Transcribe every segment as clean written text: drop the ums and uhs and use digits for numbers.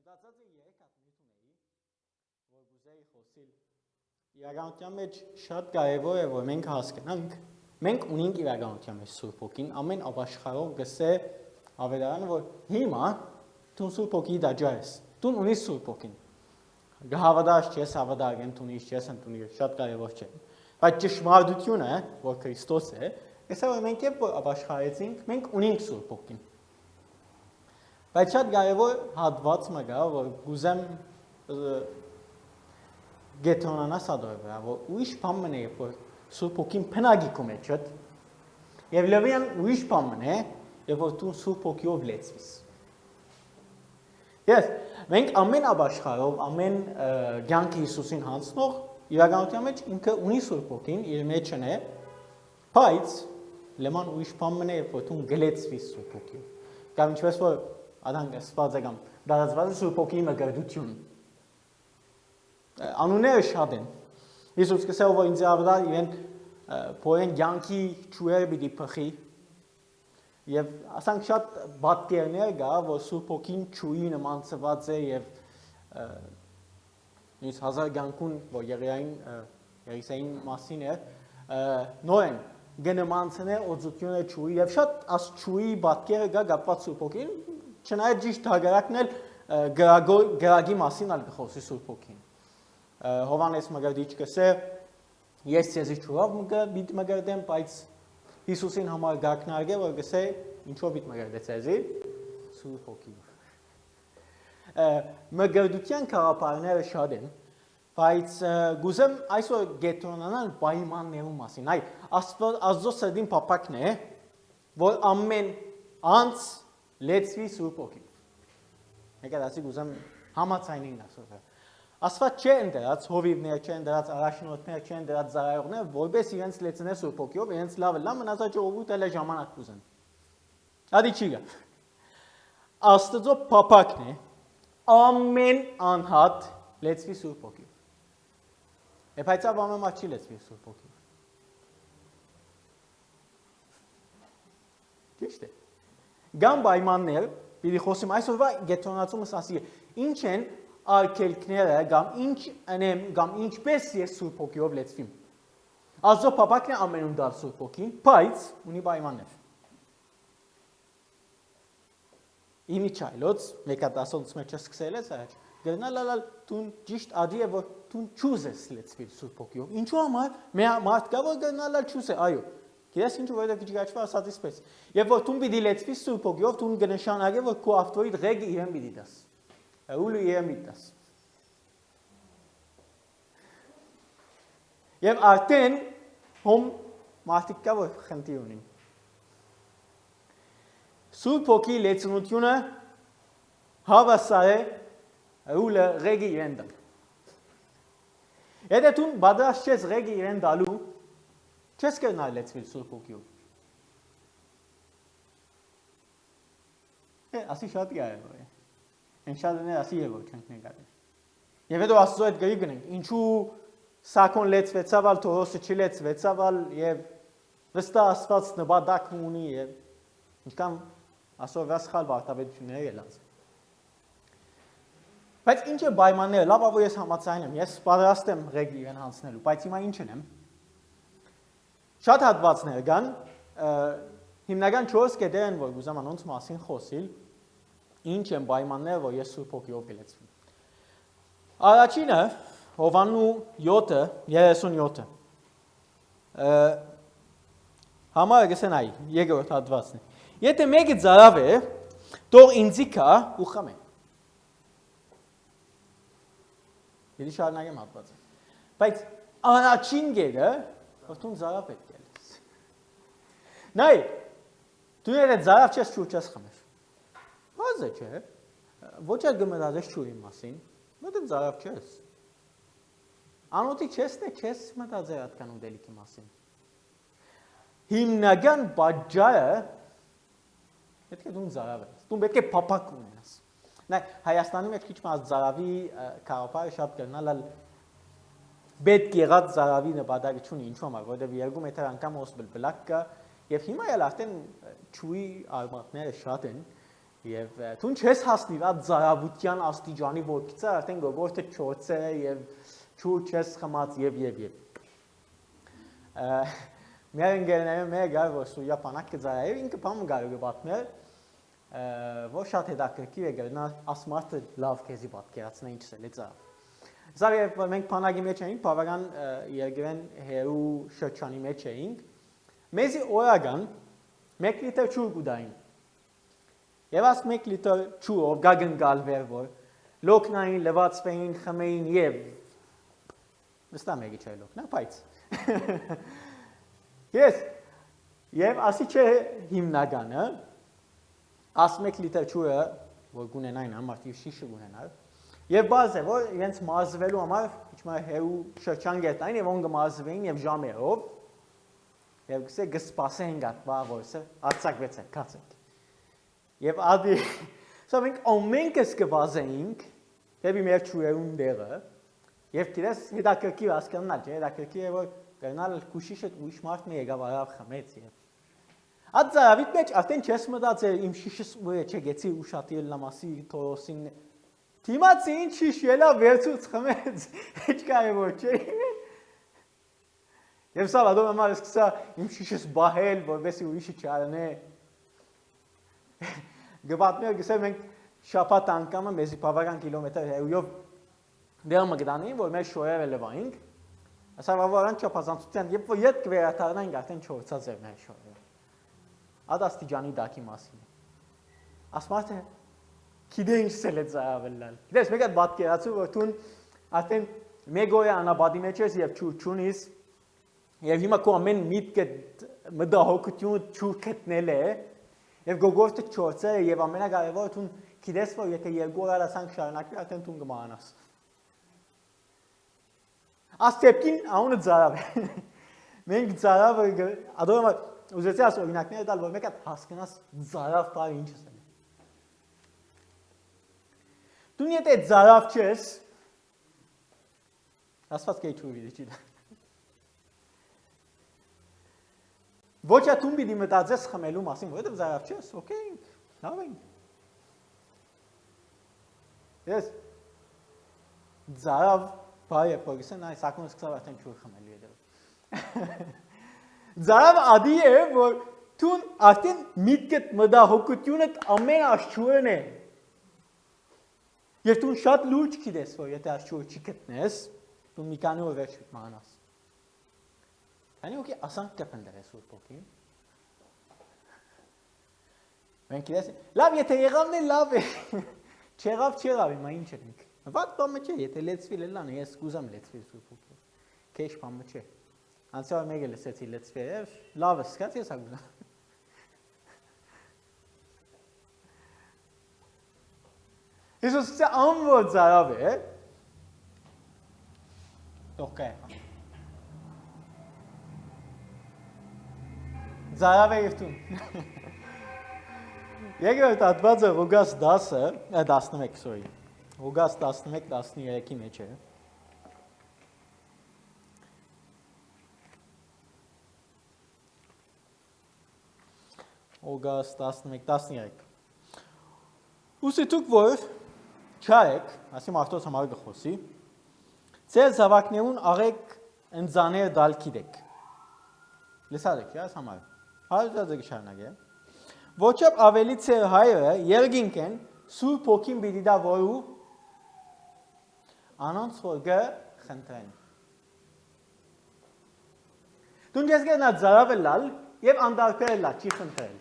Մտածած եմ երեք հատ նյութ ունեի, որ գուզեի խոսիլ։ Իրականության մեջ շատ կարևոր է, որ մենք հասկանանք, մենք ունենք իրականության մեջ Սուրբ Հոգին, ամեն ապաշխարող գսե ավելարանը, որ հիմա դու Սուրբ Հոգի դաջար ես, դու ունես Սուրբ Հոգին։ Գհավադար չես, հավադար ընդունիս չես, ընդունիս շատ կարևոր չէ։ Բայց ճշմարտությունը, որ Քրիստոս է, այսա որ մենք երբ ապաշխարեցինք, մենք ունենք Սուրբ Հոգին։ Բայց շատ կարևոր հատված մը կա, որ գուզեմ գեթոնանա սադոր վրա, որ ուրիշ բան մն է, որ Սուրբ Հոգին փնագի քո մեջ է, եւ լավյան ուրիշ բան մն է, եւ որ դու Սուրբ Հոգիով լեցվես։ Yes, մենք ամեն ապաշխարով, ամեն կյանքի Հիսուսին հանձնող իրականության մեջ ինքը ունի Սուրբ Հոգին, իր մեջ է, բայց լեման ուրիշ բան մն է, որ դու գլեցվես Սուրբ Հոգիով։ Կամ ինչպես որ Ադանք ասված է կամ դարձված է Սուրբ Հոգի մգրդություն։ Անունները շատ են։ Հիսուս կսել որ ինձ ավդար իրեն փորեն կյանքի ճուերը պիտի փխի։ Եվ ասանք շատ բատկերներ կա, որ Սուրբ Հոգին ճուի նմանցված է եւ նույնիսկ 1000 կյանքուն, որ Եղիսային մասին է, նոեն գնմանցնե օծությունը ճուի եւ շատ աս ճուի բատկերը կա կապված Սուրբ Հոգին, չնայած ճիշտ հագարակն էլ գրագի մասին ալ կխոսի Սուրբ Հոգին։ Հովանես մգրդիչ կսե, ես ցեզի ճուրով մգրդեմ, բայց Հիսուսին համար գակնարգ է, որ կսե, ինչով իտ մգրդե ցեզի, Սուրբ Հոգիով։ Մգրդության կաղապարները շատ են, բայց գուզեմ այսօր գետրոնանալ պայմաններում մասին, այ Աստծո սրդին պապակն է, որ ամեն անց լեցվի Սուրբ Հոգիով։ Եկա դասի գուզեմ համացայնին ասովը։ Աստված չեն դրած, հովիվներ չեն դրած, առաջնորդներ չեն դրած, զարայողներ, որպես իրենց լեցնե Սուրբ Հոգիով, իրենց լավ մնացած ժողովուրդը էլ ժամանակ կուզեն։ Ադի չի գա։ Աստծո պապակն է, ամեն անհատ լեցվի Սուրբ Հոգիով։ Բայց ամեն մարդ չի լեցվի Սուրբ Հոգիով։ Ճիշտ է։ Գամ պայմաններ, պիտի խոսիմ այսօրվա գետրոնացումս ասի, ինչ են արգելքները, կամ ինչպես ես Սուրբ Հոգիով լեցվիմ։ Աստծո պապակն է ամենում դար Սուրբ Հոգին, բայց ունի պայմաններ։ Իմի չայլոց, մեկատասոնց մեջ սկսել ես առաջ, գրնալ տուն ճիշտ ադի է, որ տուն չուզ ես լեցվիլ Սուրբ Հոգիով։ Ինչու համար, մարդ կա, որ գրնալ չուզ է, այո, գիրես ինչու որև վիճգաչվա ասածիս պես։ Եվ որ տուն պիտի լեցվի Սուրբ Հոգիով, տուն գնշանագ է, որ քո ավտորիտ ռեգը իրեն պիտի դաս։ Ուլու իրեն պիտի դաս։ Եվ արդեն հոմ մարդիկ կա, որ խնդիր ունին։ Սուրբ Հոգի լեցնությունը հավասար է ուլը ռեգի իրեն դալ։ Եթե տուն բադրաշ չես ռեգի իրեն դալու, չես կրնալ լեցվիլ Սուրբ Հոգիով։ Ասի շատ կարևոր է։ Են շատ դներ ասի է որ չենք նկատել։ Եվ հետո Աստծո հետ գրի գնենք, ինչու Սաքոն լեցվեցավ, ալ Թորոսը չլեցվեցավ, ալ եւ վստահ Աստված նպատակ ունի եւ ինչքան ասովա սխալ վարտաբերություններ ելած։ Բայց ինչ է պայմանները, լավ որ ես համաձայն եմ, ես պատրաստ եմ ռեգի իրեն հանձնելու, բայց հիմա ինչ եմ։ Շատ հատվածներ կան, հիմնական 4 կետեր են, որ գուզեմ անոնց մասին խոսիլ, ինչ են պայմանները, որ ես Սուրբ Հոգիով կլեցվեմ։ Առաջինը Հովաննու 7:37 համարը գսեն այ, երկրորդ հատվածն է։ Եթե մեկը ծարավ է, թող ինձի կա ու խմե։ Եդի շարունակեմ հատվածը։ Բայց առաջին գերը, որ դու ծարավ պետք է լես։ Նայ, դու եթե ծարավ չես ճուր չես խմես։ Բազը չէ, ոչ էլ գմրած ես ճուրի մասին, մտը ծարավ չես։ Անոթի չես թե չես մտածել այդքան ուտելիքի մասին։ Հիմնական պատճառը պետք է դու ծարավ ես։ Դու պետք է փափակ ունենաս։ Նայ, Հայաստանի մեջ քիչ մաս ծարավի կաղապարը շատ կրնալ պետք եղած ծարավի նպատակը չունի, ինչու համար, որովհետև 2 մետր անգամ ոս բլբլակ կա, եւ հիմա էլ արդեն ճուի արմատները շատ են, Եվ դու չես հասնիր այդ զարավության աստիճանի, որ գիտես արդեն գողորտը չորց է եւ չու չես խմած եւ Մեր ընկերները մեր գար որ սույա պանակը զարավ ինքը բամ գարու պատմել որ շատ հետաքրքիր է գնա ասմարտը լավ քեզի պատկերացնե ինչ է լեծա Սա երբ մենք բանակի մեջ էինք բավական երկրեն հերու շրջանի մեջ էինք մեզի օրական 1 լիտր ջուր կուտային Եվ ասք 1 լիտր ջուրով գագնգալ վերվոր լոկնային լվացվեին խմեին եւ Նստա մեկի չէ լոկնա բայց Yes Եվ ասի չէ հիմնականը Աս 1 լիտր ջուրը որ գունենային ամարտի շիշը գունենալ Եվ բազ է որ իրենց մարզվելու համար իջմա հերու շրջան գետային եւ ոնք մարզվեին եւ ժամերով եւ գսե գսպասեն գատվա որսը ածակվեցեն կացեք Եվ ադի սա մենք ամենքս կբազեինք դեպի մեր ճուրերուն դերը եւ դերս հետաքրքիր հասկանալ չէ հետաքրքիր է որ գնալ քուշիշը ուրիշ մարդն եկավ արավ խմեց եւ Ածավիտ մեջ արդեն չես մտածել իմ շիշս ու չգեցի ուշատիլ լամասի թորոսին Թիմացի ինչ շիշ ելա վերցուց խմեց, հեչ կարևոր չէ։ Եվ սա լադում համար սկսա իմ շիշս բահել, որվեսի ուրիշը չարնե։ Գվատներ գսել մենք շապատ անկամը մեզի բավական կիլոմետր հերույով դեր մգդանեին, որ մեր շորերը լվայինք։ Ասա վավարան չապազանցության, երբ որ ետ կվերաթարնայինք արդեն չորցած էր մեր շորերը։ Ադ աստիճանի դակի մասին է։ Ասմարդ է Գիտե ինչ սել է ծավալալ։ Գիտես մեկ հատ պատկերացու որ դու արդեն մեկ օր անաբադի մեջ ես եւ չունիս եւ հիմա քո ամեն միտքը մտահոգություն չու գտնել է եւ գողորտը չորցե եւ ամենակարևորը դու գիտես որ եթե երկու օր ասանք շարունակի արդեն դու կմահանաս։ Աստեպքին անունը ծարավ է։ Մենք ծարավը ադորում ուզեցի աս օրինակները տալ որ մեկ հատ հասկանաս ծարավ բառը ինչ է։ Դու եթե ծարավ չես, ասված կեի չու վիդի չիդա։ Ոչ ատում բիդի մտածես խմելու մասին, որովհետև ծարավ չես, օքեյ, լավ ենք։ Ես, ծարավ բարի է պորգիսեն, այ սակուն սկսավ արդեն չու խմելու եդել։ Ծարավ ադի է, որ տուն արդեն միտքդ մտահոգությունդ ամեն աշխուրն է։ Եվ դու շատ լուրջ գիտես, որ եթե աշխուրը չգտնես, դու մի քանի օր վերջ մահանաս։ Քանի օքի ասանք կփնդրես ուրբոքի։ Մենք գիտես, լավ եթե եղավն է լավ է։ Չեղավ, հիմա ինչ ենք։ Վատ բամը չէ, եթե լեցվի լելան, ես կուզամ լեցվի ուրբոքի։ Քեշ բամը չէ։ Անցյալ մեկը լսեցի լեցվի, լավը սկաց ես ագուզամ։ Հիսուս սա ամվոտ զարավ է, տող կա է։ Զարավ է եվտուն։ Եկևետ ատվածը հոգաս 11, սորի, հոգաս 11-13-ի մեջ է։ Հոգաս 11-13։ Ուսի թուք որ Չարեք, ասի մարդոց համար գխոսի, ծեր զավակներուն աղեք ընձաներ դալ կիդեք։ Լսարեք, ես համար, հարուտազը գշարնակ է։ Ոչապ ավելի ծեր հայրը երգինք են սուր պոքին բիդիդա որու անոնց որգը խնդրեն։ Դուն ես գերնա զարավ է լալ և անդարպեր է լալ, չի խնդրել։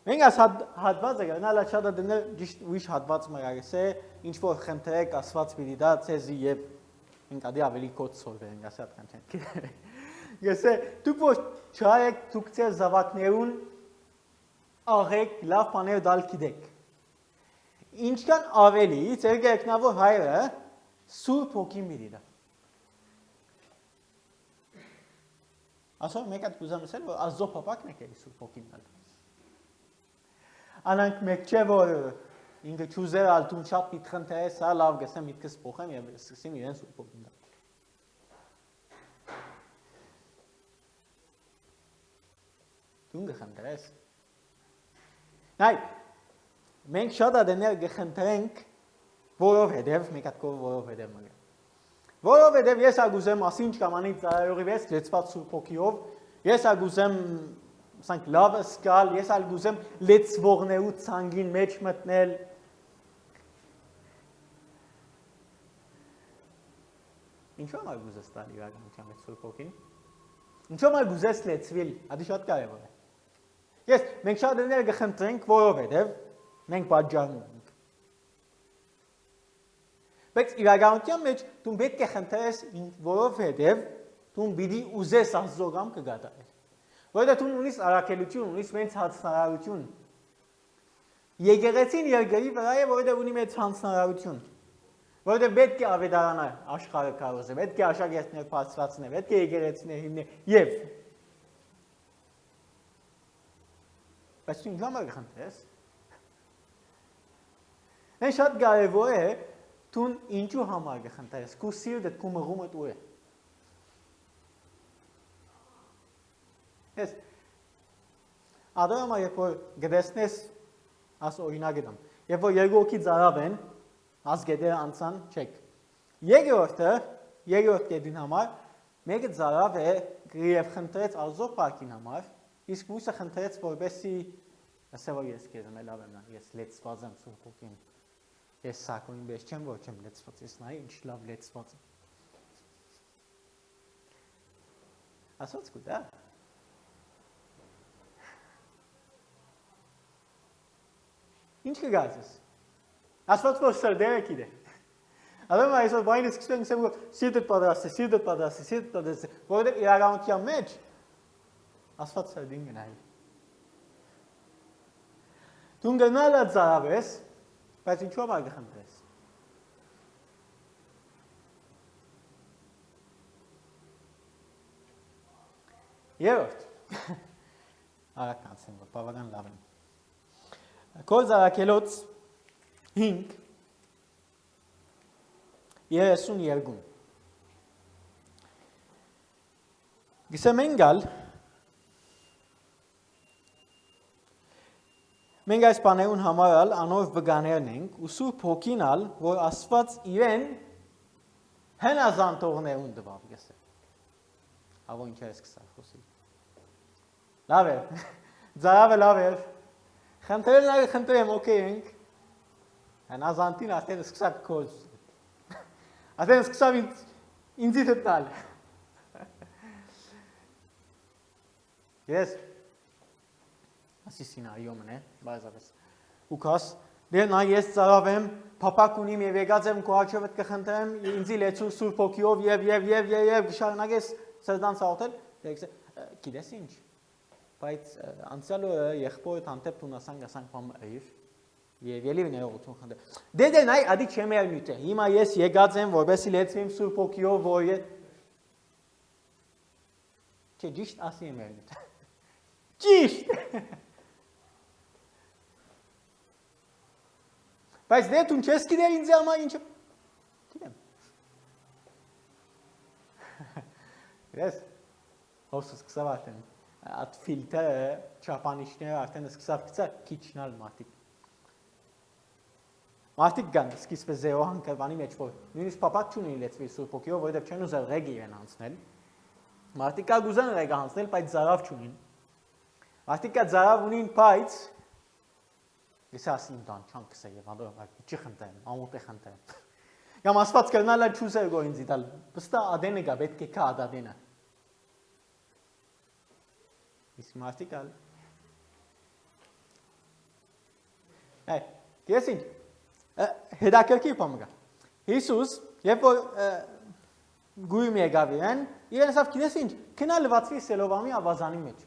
Մենք այս հատվածը գնալ շատ դնել ճիշտ ուրիշ հատված մրագես է, ինչ որ խնդրեք ասված պիտի դա ցեզի եւ մենք ադի ավելի կոց սորվենք ասած կան չեն։ Գեսե դուք որ չայեք դուք ցեր զավակներուն աղեք լավ բաներ դալ գիտեք։ Ինչքան ավելի ցեր գերքնավոր հայրը սուրբ հոգին պիտի դա։ Ասա մեկ հատ կուզեմ ասել որ ազո պապակն է կերի սուրբ հոգին դալ։ Անանք մեկ չէ որ ինքը չուզեր ալտուն շատ միտքն թե սա լավ գսեմ միտքս փոխեմ եւ սկսեմ իրեն սուրբ հոգին դալ։ Դու գխնդրես։ Նայ, մենք շատ ադեներ գխնդրենք, որովհետև, մեկ հատ կով որովհետև մգա։ Որովհետև ես ագուզեմ ասինչ կամանից ծարայողի վես լեցված Սուրբ Հոգիով, ես ագուզեմ սանք լավը սկալ, ես ագուզեմ լեցվողներու ցանգին մեջ մտնել։ Ինչու՞ ագուզես տալ իրականության մեջ Սուրբ Հոգին։ Ինչու՞ ագուզես լեցվել, ադի շատ կարևոր է։ Ես մենք շատ դներ գխնդրենք, որովհետև մենք պատժանում ենք։ Բայց իրականության մեջ դու պետք է խնդրես, որովհետև դու պիտի ուզես Աստծո կամքը կատարել։ Որովհետև դու ունիս առաքելություն, ունիս մեծ հանձնարարություն։ Եկեղեցին երկրի վրա է, որովհետև ունի մեծ հանձնարարություն։ Որովհետև պետք է ավետարանա աշխարհը կառուցել, պետք է աշակերտներ բարձրացնել, պետք է եկեղեցիներ հիմնել եւ բայց դու ինքնամ խնդրես։ Այն շատ կարևոր է դու ինչու համար կխնդրես, քո սիրտը, քո մղումը դու է։ Ես ադամա երբ որ գտեսնես աս օրինակ եմ, երբ որ երկու հոգի ծարավ են, ազգեդերը անցան, չեք։ Երկրորդ կետին համար, մեկը ծարավ է եւ խնդրեց Աստծո պարքին համար, իսկ մյուսը խնդրեց որպեսի ասա որ ես քեզ լավ եմ նա, ես լեցված եմ Սուրբ Հոգին։ Ես սակայն բես չեմ, որ չեմ լեցված, ես նայ ինչ լավ լեցված եմ։ Ասած կուտա։ Ինչ կգացես։ Ասված որ սրդերը կիդե։ Ադամ այսօր բանը սկսենք ասեմ որ սիրտդ պատրաստ, որովհետև իրականության մեջ ասված սրդին գնայի։ Դու գնալը ծարավես, բայց ինչու՞ համար գխնդրես։ Երորդ։ Արագ կանցնեմ, որ բավական լավ եմ։ Քո զարակելոց 5 32 Գսեմ ընկալ մենք այս բաներուն համարալ անով վգաներն ենք ու Սուրբ Հոգինալ որ Աստված իրեն հնազանդողներուն տվավ գսեմ ավո ինչ է սկսա խոսի լավ է ծարավը լավ է խնդրեմ օքեյ ենք հնազանդին արդեն սկսավ կոզ արդեն սկսավ ինձի թտալ ես ասի սինարիոմն է բայզապես ու կաս դե նա ես ծարավ եմ փապակ ունիմ եւ եկած եմ քո աչքովդ կխնդրեմ ինձի լեցու Սուրբ Հոգիով եւ շարունակես սրտան սաղթել գիտես ինչ բայց անցյալ օրը եղբորդ հանդեպ տունասան գասանք բամ այվ եւ ելի ներողություն խնդրեմ դե նայ ադի չեմ ելնուտ է հիմա ես եկած եմ որովհետեւ լեցվեմ Սուրբ Հոգիով որ չէ ճիշտ ասի եմ ելնուտ ճիշտ բայց դե դու չես գիտեր ինձ համար ինչ գիտեմ ես հոսս սկսավ արդեն at filtre չափանիշները արդեն սկսավ գցա քիչնալ մարտիկ Մարդիկ կան սկիզբը զեո հանգրվանի մեջ որ նույնիսկ պապակ չունի լեցվի Սուրբ Հոգիով որովհետև չեն ուզել ռեգ իրեն անցնել Մարդիկ կա գուզեն ռեգ անցնել բայց զարավ չունին Մարդիկ կա զարավ ունին բայց ես ասին դան չան կսե եւ անդոր չի խնդրեմ ամոթ է խնդրեմ Կամ ասված կրնալը չուզեր գո ինձ դալ բստա ադենը գա պետք է կա ադենը Իսկ մարդիկ ալ Այ ես ինչ Հետաքրքիր բան կա Հիսուս երբ որ գույմ եկավ իրեն իրեն ասավ գիտես ինչ քնա լվացվի Սելովամի ավազանի մեջ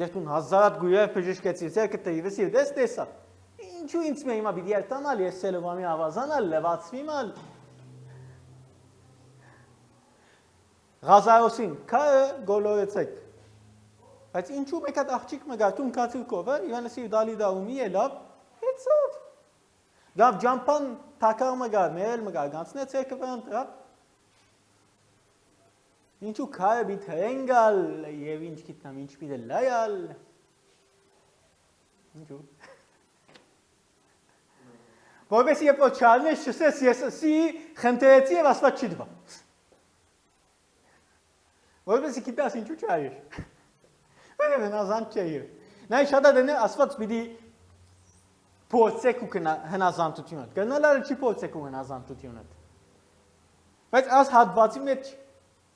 Դες տուն հազարատ գույեր բժշկեցի ցերկը տիվս դες տեսա Ինչու ինձ მე հիմա պիտի երտանալ ես Սելովամի ավազանը լվացվի մալ Ղազարոսին քա գոլորեցեք Բայց ինչու մեկ հատ աղջիկ մգար տուն կացրկովը Իվանեսի դալի դաումի ելավ հեցավ Գավ ջամփան թակար մգար մել մգար գանցնեց երկը վրան տրավ Ինչու քայը բիթ հենգալ եւ ինչ գիտնամ ինչ պիտի լայալ Ինչու՞։ Որպես երբ որ չարնես չսես ես սի խնդրեցի եւ Աստված չի դվա։ Որպես գիտես ինչու չարիր։ Որը հնազանդ չէ։ Նա շատ դեն Աստված պիտի փորձեք ու հնազանդությունը։ Գնալարը չի փորձեք ու հնազանդությունը։ Բայց աս հատվածի մեջ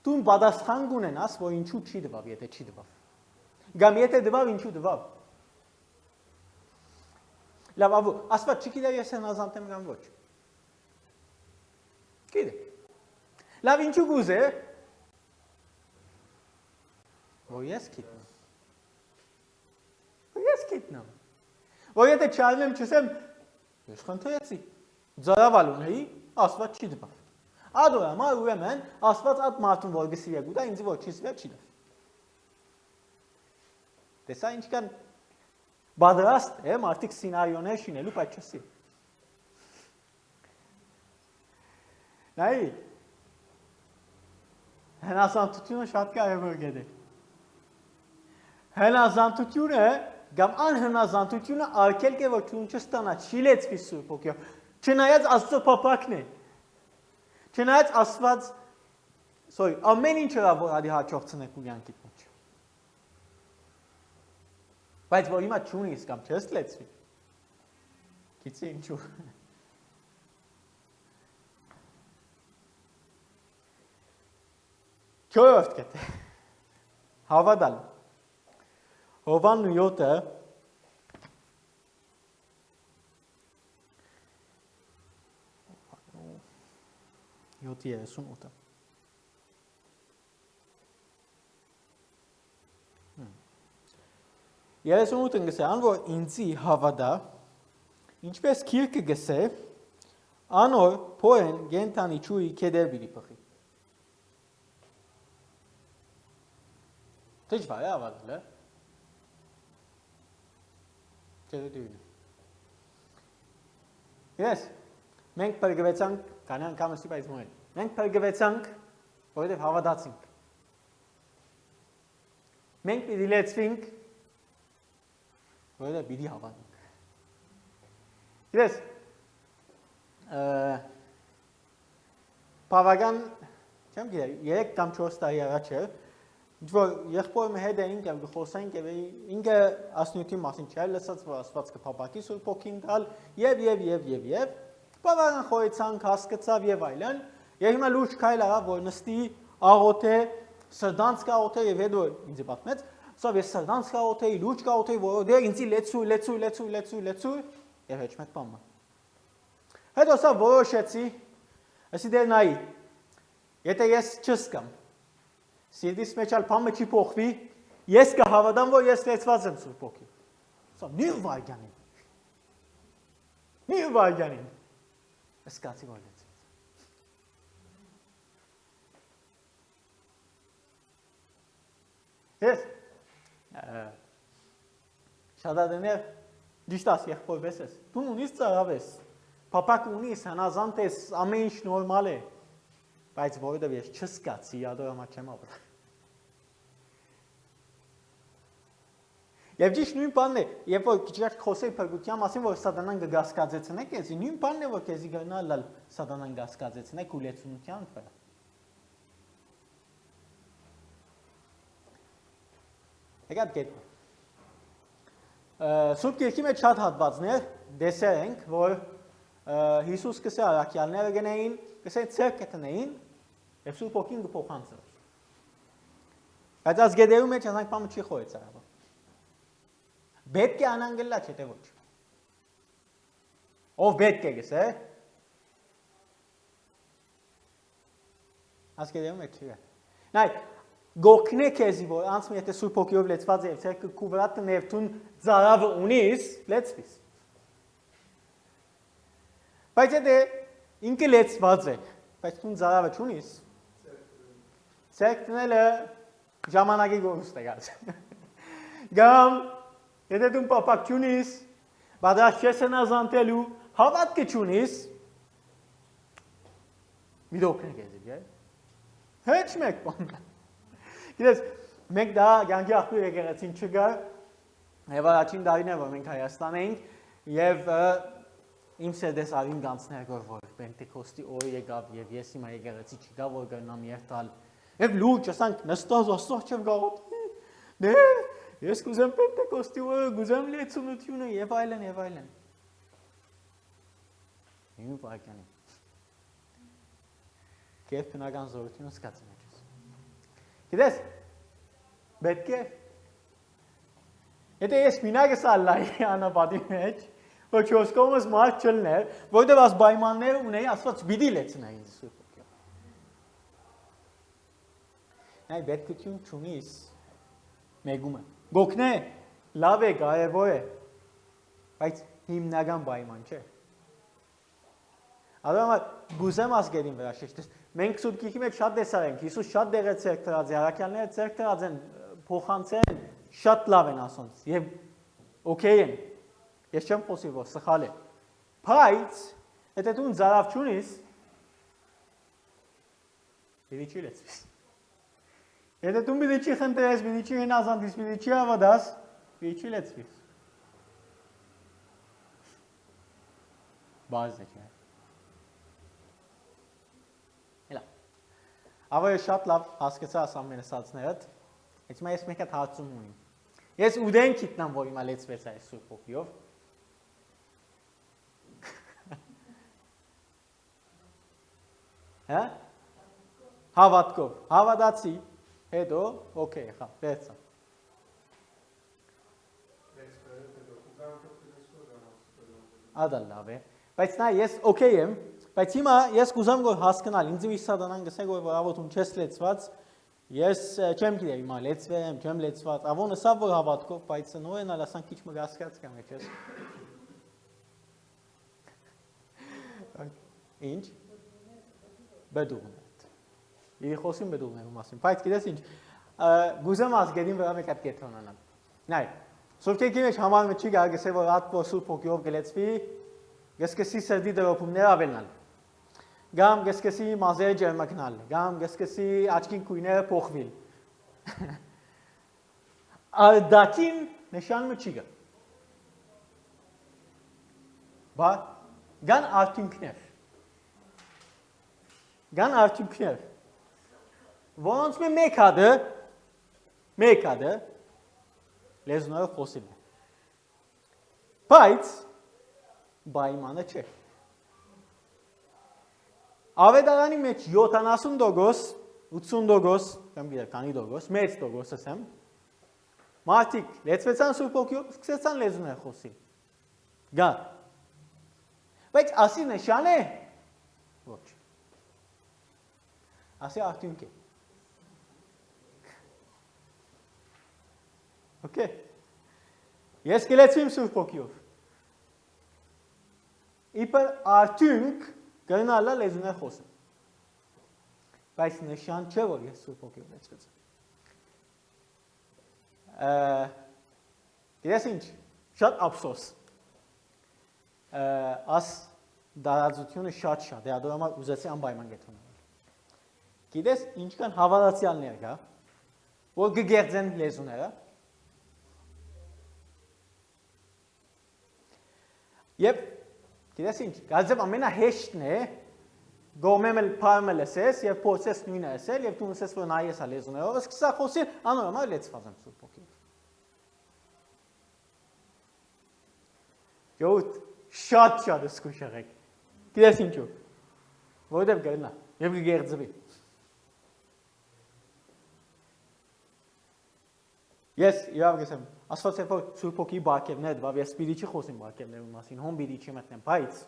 դու պատասխան կունենաս, որ ինչու չի դվավ, եթե չի դվավ։ Կամ եթե դվավ, ինչու դվավ։ Լավ, ավո, Աստված չգիտե ես հնազանդ եմ կամ ոչ։ Գիտե։ Լավ, ինչու գուզե։ Որ ես գիտնամ։ Ես գիտնամ։ Որ եթե չարնեմ չսեմ, ես խնդրեցի։ Ձարավալ ունեի, Աստված չի դվավ։ Ադոյամա ուրեմն Աստված այդ մարդուն որ գսիրե գուտա, ինձ որ չի սվեր չի դավ։ Տեսա ինչքան բادرաստ է մարդիկ սցենարիոներ շինելու բայց չսի։ Նայ հնազանդությունը շատ կարևոր է։ Հնազանդությունը կամ անհնազանդությունը արկելք է որ ցուն չստանա, չի լեցվի Սուրբ Օգյո։ Չնայած Աստծո փափակն է։ Չնայած Աստված ամեն ինչը որ ադի հաջողցնեք ու յանքիդ մեջ։ Բայց որ հիմա չունիս կամ չես լեցվի։ Գիտի ինչու։ Չորրորդ կետը։ Հավատալ։ Հովան 7-ը 7:38 38-ն գսե ան որ ինձի հավատա ինչպես քիրքը գսե անոր փոեն գենտանի ճուի կեդեր բիդի փխի դժվար է հավատալը չդիտին Yes մենք բերգվեցանք կանան կամսի բայց մոյ մենք բերգվեցանք որովհետև հավատացինք մենք պիտի լեցվինք որովհետև պիտի հավատանք Yes բավական չեմ գիտեր 3 կամ 4 տարի առաջ էր Որ եղբորը հետ էինք եւ խոսենք եւ ինքը ասնյութի մասին չէ լսած որ Աստված կփապակի Սուրբ Օգին տալ եւ բավական խորեցանք հասկացավ եւ այլն եւ հիմա լուրջ քայլ արավ որ նստի աղոթե սրդանց կաղոթե եւ հետո ինձ պատմեց սա ես սրդանց կաղոթեի լուրջ կաղոթեի որ դե ինձ լեցու եւ հեչ մեկ բան հետո սա որոշեցի ասի դե նայ եթե ես չսկամ Սիրտիս մեջ ալ փամը չի փոխվի, ես կհավատամ, որ ես լեցված եմ Սուրբ Օգի։ Սա մի վայրկյանին։ Սկացի որ լեցված։ Ես շադադներ դիշտաս եղբորվես ես։ Դու ունիս ծարավես։ Պապակ ունիս, հնազանդ ես, ամեն ինչ նորմալ է։ Բայց որովհետև ես չսկացի, ադորամա չեմ ապրել։ Եվ ճիշտ նույն բանն է, երբ որ քիչ խոսեի փրկության մասին, որ սատանան կգասկածեցնե քեզ, նույն բանն է, որ քեզի գնալ սատանան գասկածեցնե քուլեցունության վրա։ Եկած գետ։ Սուրբ Գիրքի մեջ շատ հատվածներ դեսեր ենք, որ Հիսուս կսե առաքյալները գնային, կսե ցերկ կտնեին, եւ Սուրբ Օգին կփոխանցեր։ Բայց այս գեդերու մեջ անանք բանը չի խորեցարավ։ Պետք է անանգլա չէ թե ոչ։ Ով պետք է գսե։ Այս գեդերու մեջ չի։ Նայ, գոքնե քեզի որ անցում եթե Սուրբ Օգիով լեցված է եւ ցերկը կուվրատը ներթուն ծարավը ունիս, լեցվիս։ Բայց եթե ինքը լեցված է, բայց դու ծարավը չունիս, ցերկնելը ժամանակի գործ է գած։ Գամ եթե դու պապակ չունիս, բադաշ ես հնազանդելու, հավատք չունիս, մի դոքն է Հեչ մեկ բան։ Գիտես, մենք դա կյանքի աղբյուր եկեղեցին չգար, Եվ առաջին տարին է, որ մենք Հայաստան էինք, եւ իմ սերդես արին գանցներ որ Պենտեկոստի օրը եկավ եւ ես հիմա եկեղեցի չգա որ գնամ երթալ։ Եվ լուրջ ասանք նստած աստծո չեմ գաղոտ։ Դե ես կուզեմ Պենտեկոստի օրը գուզեմ լեցունությունը եւ այլն եւ այլն։ Իմ վայրկյանի։ Կերպ բնական զորությունը սկացում է ես։ Գիտես, պետք է եթե ես մինագս ալլայի անապատի մեջ, որ չոս կողմս մարդ չլներ, որտեղ աս պայմաններ ունեի, ասված պիտի լեցնա ինձ Սուրբ Հոգով։ Այ պետքություն չունիս մեգումը։ Գոքն է, լավ է, կարևոր է, բայց հիմնական պայման չէ։ ಅದೊಂದು գուզեմ ազգերին վրա շեշտես։ Մենք Սուրբ Գիրքի մեջ շատ տեսար ենք, Հիսուս շատ դեղեր ցերկ դրած է, առաքյալները ցերկ դրած են, փոխանցեն, շատ լավ են ասոնց եւ օքեյ են։ Ես չեմ խոսի որ սխալ է։ Բայց եթե դու զարավ չունիս, դի չի լեցվես։ Եթե դու մի դի խնդրես, մի դի հնազանդես, մի դի ավադաս, դի չի լեցվես։ Բազը չէ։ Ավայ շատ լավ հասկացա ասամենը սացներդ, հիմա ես մեկ հատ հարցում ունիմ։ Ես ուդեն գիտնամ, որ հիմա լեցվեց այս Սուրբ Հոգիով։ Հա? Հավատքով, հավատացի, հետո օքեյ, խա, վերցա։ Ադա լավ է, բայց նա ես օքեյ եմ, բայց հիմա ես կուզեմ որ հասկանալ, ինձ մի սատանան գսեք որ ավոտում չես լեցված, ես չեմ գիտեմ հիմա լեցվեմ, չեմ լեցված, ավոնը սա որ հավատքով, բայց նորենալ ասան քիչ մը հասկաց կամ ես։ Ինչ։ Բդուղն։ Իրի խոսում բդուղներու մասին, բայց գիտես ինչ, գուզեմ ազգերին վրա մեկ հատ կեթոնանալ։ Նայ, Սուրբ Գիրքի մեջ համարը չի գա գսե որ հատ որ Սուրբ Հոգիով գլեցվի, գսկսի սրդի դրոփումներ ավելնալ։ Գամ գսկսի մազերը ջերմակնալ, գամ գսկսի աչքին քույները փոխվել։ Ադակին նշանը չի գա։ Բա գան արդյունքներ։ Գան արդյունքներ։ Որոնց մեկ հատը լեզուներով խոսիլ է։ Բայց պայմանը չէ։ Ավետարանի մեջ 70%, 80%, կամ գիտեք, քանի դոգոս, մեծ դոգոս ասեմ, մարդիկ լեցվեցան Սուրբ Հոգիով, սկսեցան լեզուներ խոսիլ։ Գա։ Բայց ասի նշան է։ Ոչ։ Ասի արդյունք է։ Okay. Ես կլեցվիմ Սուրբ Հոգիով։ Իբր արդյունք գնալա լեզուներ խոսեմ։ Բայց նշան չէ որ ես Սուրբ Հոգիով լեցվեցա։ Գիտես ինչ, շատ ափսոս։ Աս դարածությունը շատ է, դրա համար ուզեցի անպայման գտնել։ Գիտես ինչքան հավատացյալներ կա, որ գերձեն լեզուները։ Եվ գիտես ինչ, գազեմ ամենահեշտն է գոմեմ էլ փարմել ես եւ փորձես նույնը ասել եւ դու ասես որ նայես ա լեզուներով, սկսա խոսել, անորմալ լեցված եմ Սուրբ Հոգիով։ Յոթ շատ զսկուշ եղեք։ Գիտես ինչու։ Որովհետեւ գնա եւ գերձվի։ Ես իրավ գսեմ, ասված է որ Սուրբ Հոգի բարգևներ դվավ, ես պիտի չի խոսիմ բարգևներու մասին, հոմ պիտի չի մտնեմ, բայց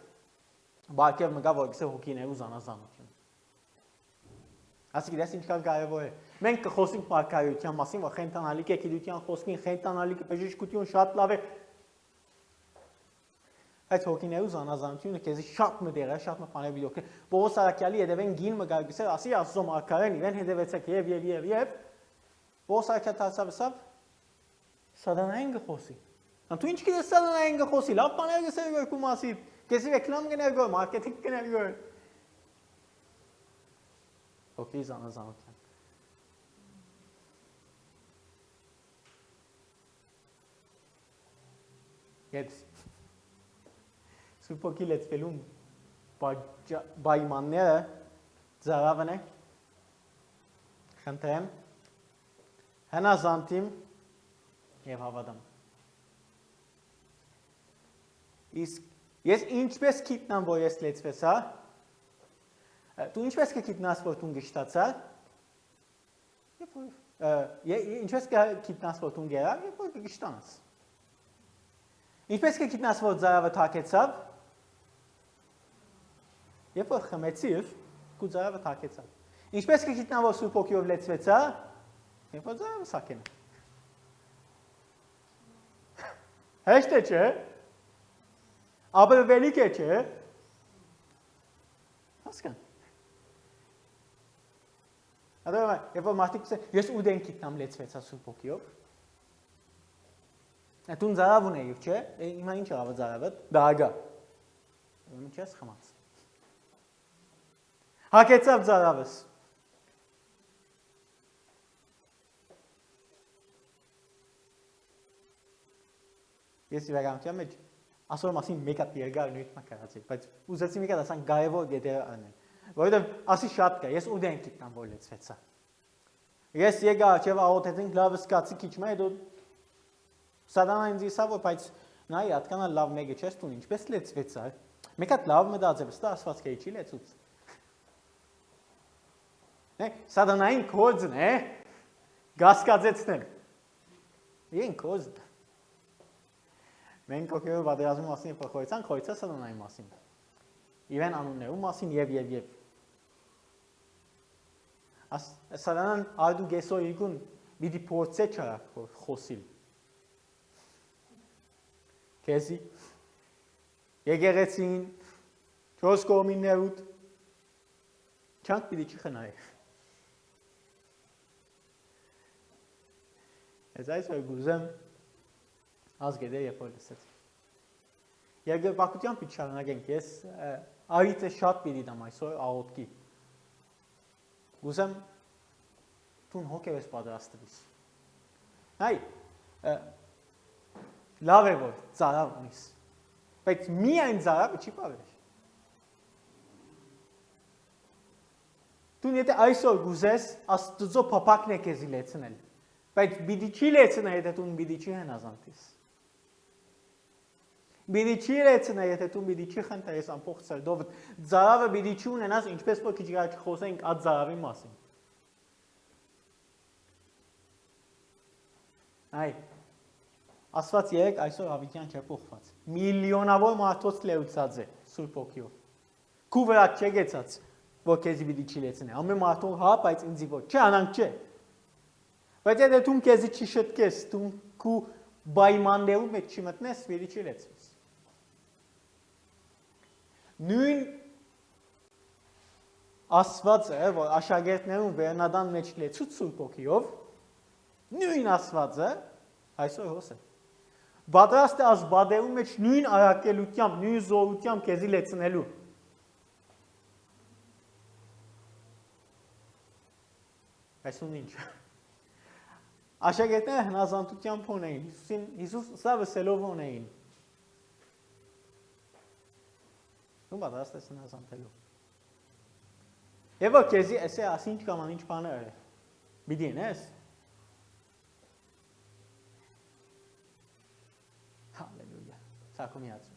բարգև մգա որ գսե հոգիներու զանազանություն։ Ասի գիտես ինչքան կարևոր է։ Մենք կխոսենք մարգարեության մասին, որ խենթանալիք է գիտության խոսքին, խենթանալիք է բժշկություն շատ լավ է։ Այդ հոգիներու զանազանությունը քեզի շատ մտեղ է, շատ մփաներ վիդեո։ Պողոս Արաքյալի հետևեն գին մգա գսե, ասի Աստծո մարգարեն իրեն հետևեցեք եւ Պողոս Արաքյալ դասավ Սատանային գխոսի։ Դու ինչ գիտես սատանային գխոսի, լավ բաներ գսել երկու մասի, քեզի ռեկլամ գներ գոր, մարքեթինգ գներ գոր։ Okay, զանազանության։ Ետ Սուրբոքի լեցվելում պայմանները ծարավն է, խնդրեմ, հնազանդիմ և հավատամ։ Իսկ ես ինչպես գիտնամ, որ ես լեցվեցա, դու ինչպես կգիտնաս, որ դու գշտացա, ինչպես կգիտնաս, որ դու գերա, երբ որ կգշտանաս։ Ինչպես կգիտնաս, որ ծարավը թակեցավ, երբ որ խմեցիր, քու ծարավը թակեցավ։ Ինչպես կգիտնամ, որ Սուրբ Հոգիով լեցվեցա, երբ որ ծարավը սակենա։ Հեշտ է չէ, ապրվելիք է չէ, հասկան։ Երբ որ մարդիկ կսեն, ես ուդեն գիտնամ լեցվեցա Սուրբ Հոգիով, դուն ծարավ ունեիվ չէ, հիմա ինչ աղավը ծարավը, դագա, չես խմած։ Հակեցավ ծարավս։ Ես իրականության մեջ ասոր մասին մեկ հատ երկար նույն մակարացի, բայց ուզեցի մեկ հատ ասան կարևոր գետերը անել, որովհետև ասի շատ կա, ես ուդեն գիտնամ, որ լեցվեցա։ Ես եկա աչև աղոթեցինք լավը սկացի քիչ մա, հետո սատանան ինձ իսավ, որ բայց նայ հատկանա լավ մեկը չես տուն, ինչպես լեցվեցա, մեկ հատ լավ մտածել, ստա ասված կեի չի լեցուց։ Սատանային կոզն է, գասկածեցնեմ։ Իրեն կոզն։ Մենք հոգեով պատերազմի մասին փոխեցան, խորհեցա սատանայի մասին։ Իրեն անուններու մասին եւ։ Սատանան արդու գեսո իրգուն պիտի փորձե չարա խոսիլ։ Քեզի եկեղեցին, չորս կողմիններուդ չանք պիտի չխնայ։ Ես այսօր գուզեմ ազգեդե երբ որ լսեց։ Երկրպագության պիտի շարունակենք, ես արիցը շատ պիտի դամ այսօր աղոտքի։ Գուզեմ տուն հոգև ես պատրաստվիս։ Հայ, լավ է որ ծարավ ունիս, բայց միայն ծարավը չի պավեր։ Տուն եթե այսօր գուզես, աստծո պապակն է կեզի լեցնել, բայց բիդի չի լեցնա, եթե տուն բիդի չի հնազանդիս։ Բիդի չի լեցնա, եթե տուն բիդի չի խնդրես ամբողջ սրտով, ծարավը բիդի չի ունենաս, ինչպես որ քիչ առաջ խոսենք այդ ծարավի մասին։ Այ, ասված երեք այսօր հավիտյան չէ փոխված։ Միլիոնավոր մարդոց լեցած է Սուրբ Հոգիով։ Քու վրա չգեցած, որ քեզի բիդի չի լեցնե։ Ամեն մարդու հա, բայց ինձի ոչ, չէ, անանք չէ։ Բայց եթե դու քեզի չի շտկես, դու քու պայմաններում մեջ չմտնես, բիդի չի լեցվես։ Նույն ասվածը, որ աշակերտներուն վերնադան մեջ լեցուց Սուրբ Հոգիով, նույն ասվածը այսօր հոս է։ Պատրաստ է ազբադերում մեջ նույն արակելությամբ, նույն զորությամբ քեզի լեցնելու։ Այսուն ինչ։ Աշակերտները հնազանդությամբ ունեին, Հիսուս սա վսելով ունեին։ Դու պատրաստ ես հնազանդելու։ Եվ որ քեզի էսե ասինչ կամ անինչ բաներ է։ Բիդին ես։ Հալելույա։ Սակումի ածում։